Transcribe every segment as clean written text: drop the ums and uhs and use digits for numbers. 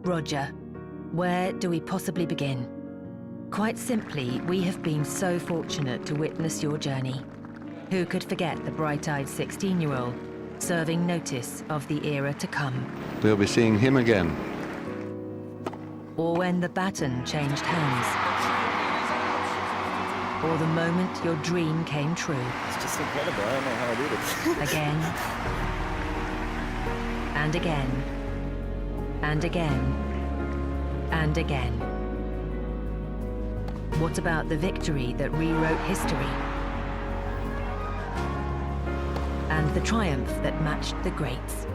Roger, where do we possibly begin? Quite simply, we have been so fortunate to witness your journey. Who could forget the bright-eyed 16-year-old serving notice of the era to come? We'll be seeing him again. Or when the baton changed hands. Or the moment your dream came true. It's just incredible. I don't know how I do this. Again. And again. And again. And again. What about the victory that rewrote history? And the triumph that matched the greats?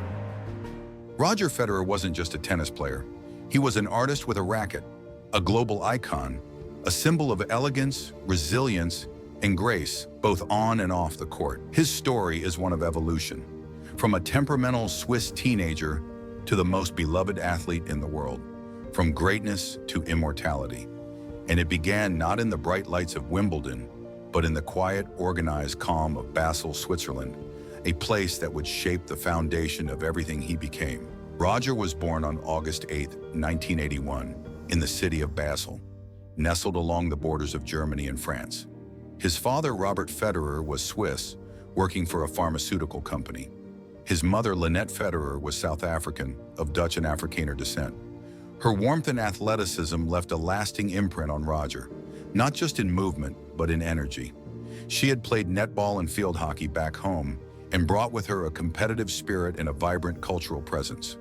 Roger Federer wasn't just a tennis player. He was an artist with a racket, a global icon, a symbol of elegance, resilience, and grace, both on and off the court. His story is one of evolution, from a temperamental Swiss teenager to the most beloved athlete in the world, from greatness to immortality. And it began not in the bright lights of Wimbledon, but in the quiet, organized calm of Basel, Switzerland, a place that would shape the foundation of everything he became. Roger was born on August 8, 1981, in the city of Basel, nestled along the borders of Germany and France. His father, Robert Federer, was Swiss, working for a pharmaceutical company. His mother, Lynette Federer, was South African, of Dutch and Afrikaner descent. Her warmth and athleticism left a lasting imprint on Roger, not just in movement, but in energy. She had played netball and field hockey back home and brought with her a competitive spirit and a vibrant cultural presence.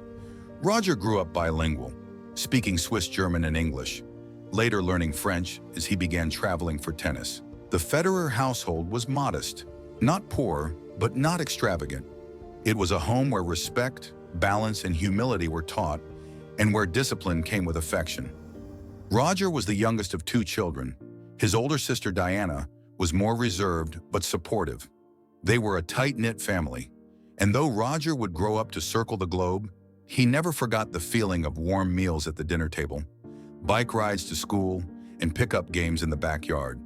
Roger grew up bilingual, speaking Swiss German and English, later learning French as he began traveling for tennis. The Federer household was modest, not poor, but not extravagant. It was a home where respect, balance, and humility were taught, and where discipline came with affection. Roger was the youngest of two children. His older sister, Diana, was more reserved but supportive. They were a tight-knit family, and though Roger would grow up to circle the globe, he never forgot the feeling of warm meals at the dinner table, bike rides to school, and pickup games in the backyard.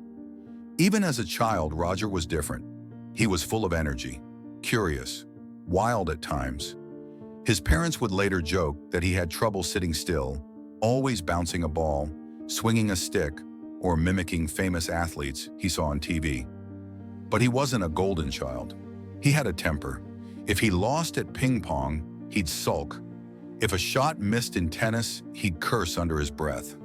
Even as a child, Roger was different. He was full of energy, curious, wild at times. His parents would later joke that he had trouble sitting still, always bouncing a ball, swinging a stick, or mimicking famous athletes he saw on TV. But he wasn't a golden child. He had a temper. If he lost at ping pong, he'd sulk. If a shot missed in tennis, he'd curse under his breath.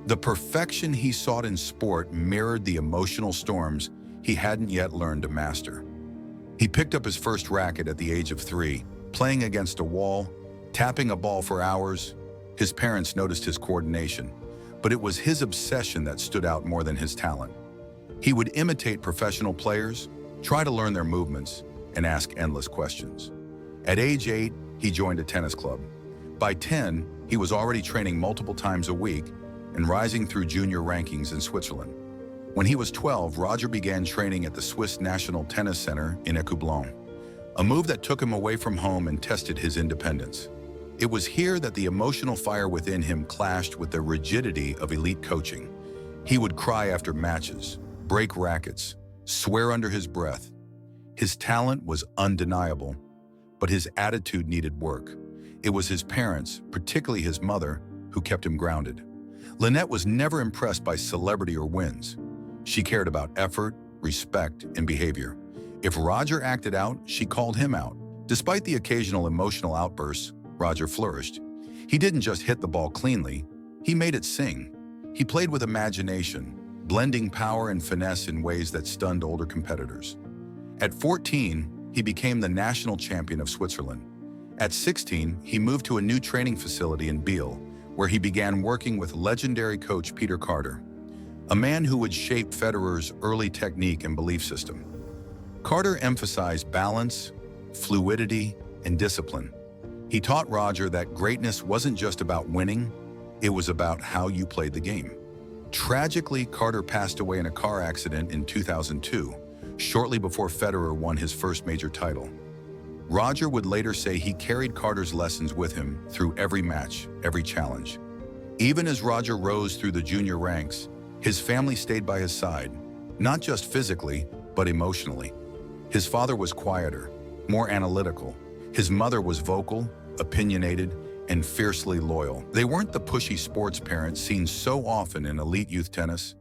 The perfection he sought in sport mirrored the emotional storms he hadn't yet learned to master. He picked up his first racket at the age of 3, playing against a wall, tapping a ball for hours. His parents noticed his coordination, but it was his obsession that stood out more than his talent. He would imitate professional players, try to learn their movements, and ask endless questions. At age 8, he joined a tennis club. By 10, he was already training multiple times a week and rising through junior rankings in Switzerland. When he was 12, Roger began training at the Swiss National Tennis Center in Wimbledon, a move that took him away from home and tested his independence. It was here that the emotional fire within him clashed with the rigidity of elite coaching. He would cry after matches, break rackets, swear under his breath. His talent was undeniable, but his attitude needed work. It was his parents, particularly his mother, who kept him grounded. Lynette was never impressed by celebrity or wins. She cared about effort, respect, and behavior. If Roger acted out, she called him out. Despite the occasional emotional outbursts, Roger flourished. He didn't just hit the ball cleanly, he made it sing. He played with imagination, blending power and finesse in ways that stunned older competitors. At 14, he became the national champion of Switzerland. At 16, he moved to a new training facility in Basel, where he began working with legendary coach Peter Carter, a man who would shape Federer's early technique and belief system. Carter emphasized balance, fluidity, and discipline. He taught Roger that greatness wasn't just about winning, it was about how you played the game. Tragically, Carter passed away in a car accident in 2002, shortly before Federer won his first major title. Roger would later say he carried Carter's lessons with him through every match, every challenge. Even as Roger rose through the junior ranks, his family stayed by his side, not just physically, but emotionally. His father was quieter, more analytical. His mother was vocal, opinionated, and fiercely loyal. They weren't the pushy sports parents seen so often in elite youth tennis.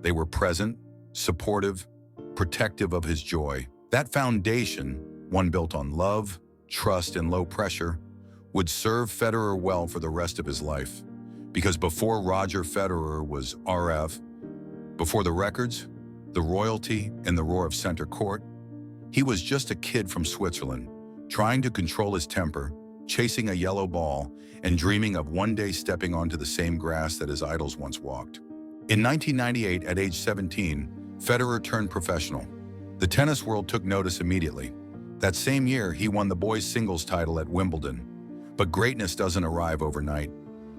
They were present, supportive, protective of his joy. That foundation, one built on love, trust, and low pressure, would serve Federer well for the rest of his life. Because before Roger Federer was RF, before the records, the royalty, and the roar of center court, he was just a kid from Switzerland, trying to control his temper, chasing a yellow ball, and dreaming of one day stepping onto the same grass that his idols once walked. In 1998, at age 17, Federer turned professional. The tennis world took notice immediately. That same year, he won the boys' singles title at Wimbledon. But greatness doesn't arrive overnight.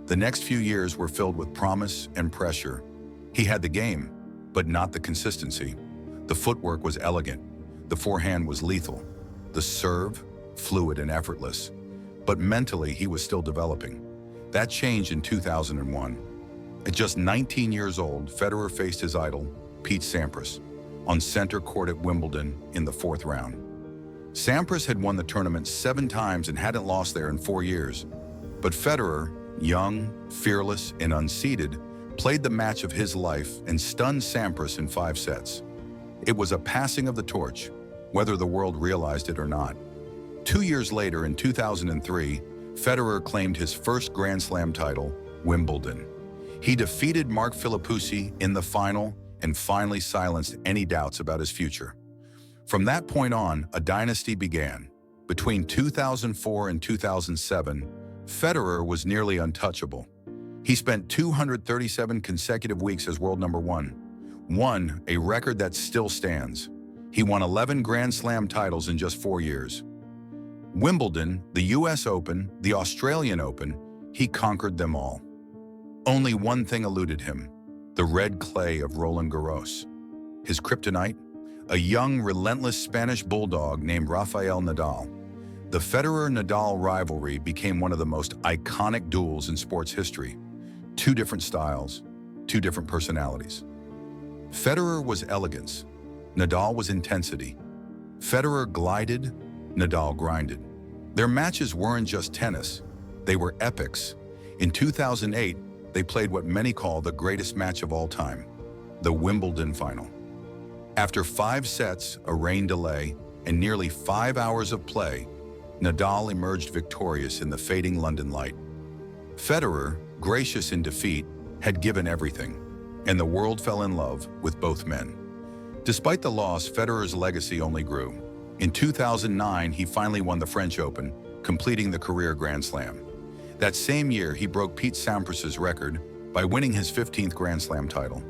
The next few years were filled with promise and pressure. He had the game, but not the consistency. The footwork was elegant. The forehand was lethal. The serve, fluid and effortless. But mentally, he was still developing. That changed in 2001. At just 19 years old, Federer faced his idol, Pete Sampras, on center court at Wimbledon in the fourth round. Sampras had won the tournament 7 times and hadn't lost there in 4 years. But Federer, young, fearless, and unseeded, played the match of his life and stunned Sampras in 5 sets. It was a passing of the torch, whether the world realized it or not. 2 years later, in 2003, Federer claimed his first Grand Slam title, Wimbledon. He defeated Mark Philippoussi in the final and finally silenced any doubts about his future. From that point on, a dynasty began. Between 2004 and 2007, Federer was nearly untouchable. He spent 237 consecutive weeks as world number 1, a record that still stands. He won 11 Grand Slam titles in just 4 years. Wimbledon, the US Open, the Australian Open, he conquered them all. Only one thing eluded him: the red clay of Roland Garros. His kryptonite? A young, relentless Spanish bulldog named Rafael Nadal. The Federer-Nadal rivalry became one of the most iconic duels in sports history. 2 different styles, 2 different personalities. Federer was elegance. Nadal was intensity. Federer glided, Nadal grinded. Their matches weren't just tennis, they were epics. In 2008, they played what many call the greatest match of all time, the Wimbledon final. After 5 sets, a rain delay, and nearly 5 hours of play, Nadal emerged victorious in the fading London light. Federer, gracious in defeat, had given everything, and the world fell in love with both men. Despite the loss, Federer's legacy only grew. In 2009, he finally won the French Open, completing the career Grand Slam. That same year, he broke Pete Sampras's record by winning his 15th Grand Slam title.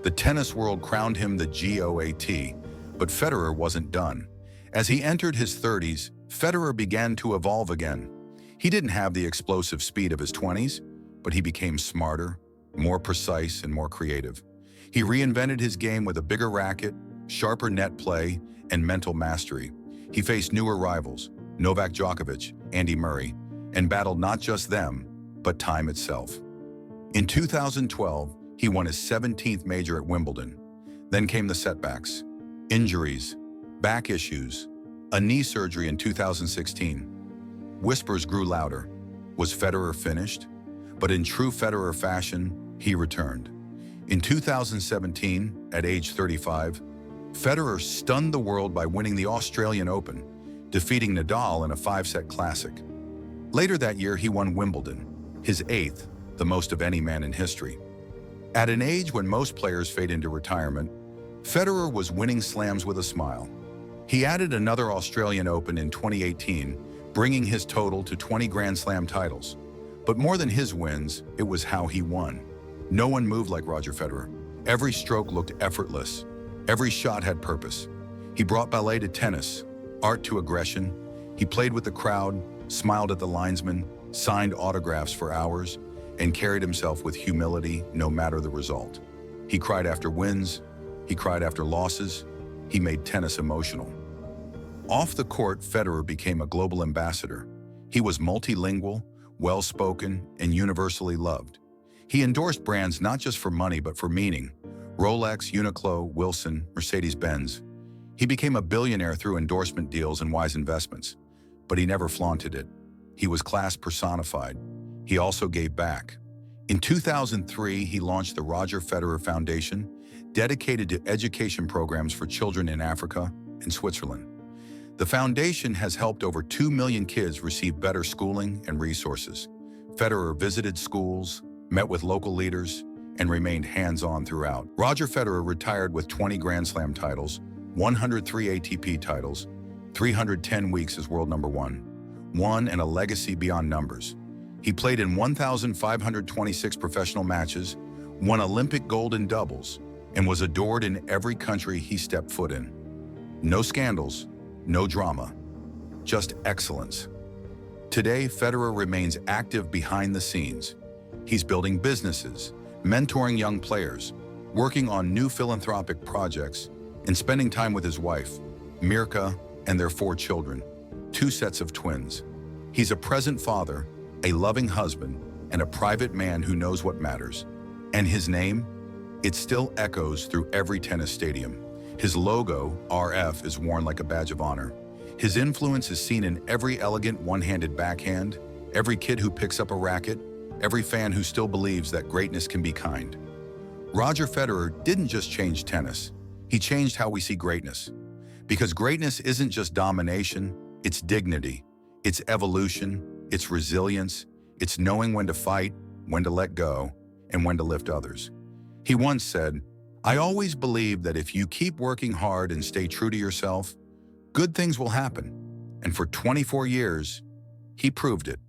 The tennis world crowned him the GOAT, but Federer wasn't done. As he entered his 30s, Federer began to evolve again. He didn't have the explosive speed of his 20s, but he became smarter, more precise, and more creative. He reinvented his game with a bigger racket, sharper net play, and mental mastery. He faced newer rivals, Novak Djokovic, Andy Murray, and battled not just them, but time itself. In 2012, he won his 17th major at Wimbledon. Then came the setbacks, injuries, back issues, a knee surgery in 2016. Whispers grew louder. Was Federer finished? But in true Federer fashion, he returned. In 2017, at age 35, Federer stunned the world by winning the Australian Open, defeating Nadal in a 5-set classic. Later that year, he won Wimbledon, his 8th, the most of any man in history. At an age when most players fade into retirement, Federer was winning slams with a smile. He added another Australian Open in 2018, bringing his total to 20 Grand Slam titles. But more than his wins, it was how he won. No one moved like Roger Federer. Every stroke looked effortless. Every shot had purpose. He brought ballet to tennis, art to aggression. He played with the crowd, smiled at the linesman, signed autographs for hours, and carried himself with humility no matter the result. He cried after wins. He cried after losses. He made tennis emotional. Off the court, Federer became a global ambassador. He was multilingual, well-spoken, and universally loved. He endorsed brands not just for money but for meaning: Rolex, Uniqlo, Wilson, Mercedes-Benz. He became a billionaire through endorsement deals and wise investments, but he never flaunted it. He was class personified. he also gave back. In 2003, he launched the Roger Federer Foundation, dedicated to education programs for children in Africa and Switzerland. The foundation has helped over 2 million kids receive better schooling and resources. Federer visited schools, met with local leaders, and remained hands-on throughout. Roger Federer retired with 20 Grand Slam titles, 103 ATP titles, 310 weeks as world number one, and a legacy beyond numbers. He played in 1,526 professional matches, won Olympic gold in doubles, and was adored in every country he stepped foot in. No scandals, no drama, just excellence. Today, Federer remains active behind the scenes. He's building businesses, mentoring young players, working on new philanthropic projects, and spending time with his wife, Mirka, and their 4 children, 2 sets of twins. He's a present father, a loving husband, and a private man who knows what matters. And his name? It still echoes through every tennis stadium. His logo, RF, is worn like a badge of honor. His influence is seen in every elegant one-handed backhand, every kid who picks up a racket, every fan who still believes that greatness can be kind. Roger Federer didn't just change tennis, he changed how we see greatness. Because greatness isn't just domination, it's dignity, it's evolution, it's resilience, it's knowing when to fight, when to let go, and when to lift others. He once said, "I always believe that if you keep working hard and stay true to yourself, good things will happen." And for 24 years, he proved it.